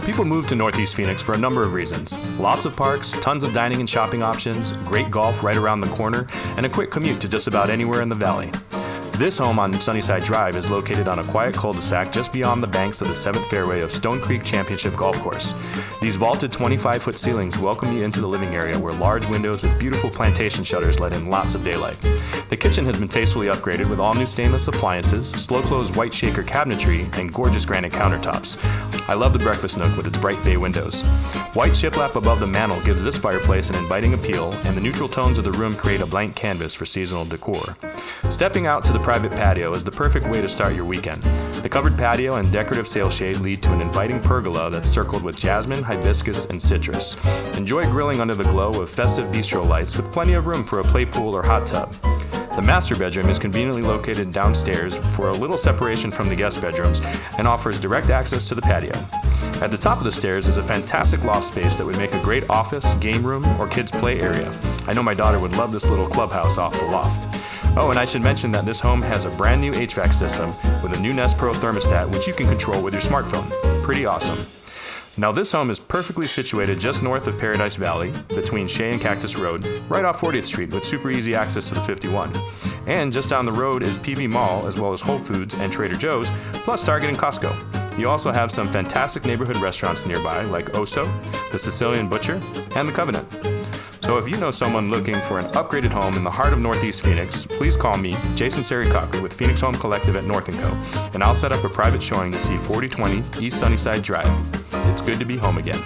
People move to Northeast Phoenix for a number of reasons. Lots of parks, tons of dining and shopping options, great golf right around the corner, and a quick commute to just about anywhere in the valley. This home on Sunnyside Drive is located on a quiet cul-de-sac just beyond the banks of the 7th fairway of Stone Creek Championship Golf Course. These vaulted 25-foot ceilings welcome you into the living area where large windows with beautiful plantation shutters let in lots of daylight. The kitchen has been tastefully upgraded with all new stainless appliances, slow-close white shaker cabinetry, and gorgeous granite countertops. I love the breakfast nook with its bright bay windows. White shiplap above the mantel gives this fireplace an inviting appeal, and the neutral tones of the room create a blank canvas for seasonal decor. Stepping out to the private patio is the perfect way to start your weekend. The covered patio and decorative sail shade lead to an inviting pergola that's circled with jasmine, hibiscus, and citrus. Enjoy grilling under the glow of festive bistro lights with plenty of room for a play pool or hot tub. The master bedroom is conveniently located downstairs for a little separation from the guest bedrooms and offers direct access to the patio. At the top of the stairs is a fantastic loft space that would make a great office, game room, or kids' play area. I know my daughter would love this little clubhouse off the loft. Oh, and I should mention that this home has a brand new HVAC system with a new Nest Pro thermostat which you can control with your smartphone. Pretty awesome. Now this home is perfectly situated just north of Paradise Valley, between Shea and Cactus Road, right off 40th Street with super easy access to the 51. And just down the road is PV Mall, as well as Whole Foods and Trader Joe's, plus Target and Costco. You also have some fantastic neighborhood restaurants nearby like Oso, the Sicilian Butcher, and the Covenant. So if you know someone looking for an upgraded home in the heart of Northeast Phoenix, please call me, Jason Serikaku, with Phoenix Home Collective at north&co, and I'll set up a private showing to see 4020 East Sunnyside Drive. It's good to be home again.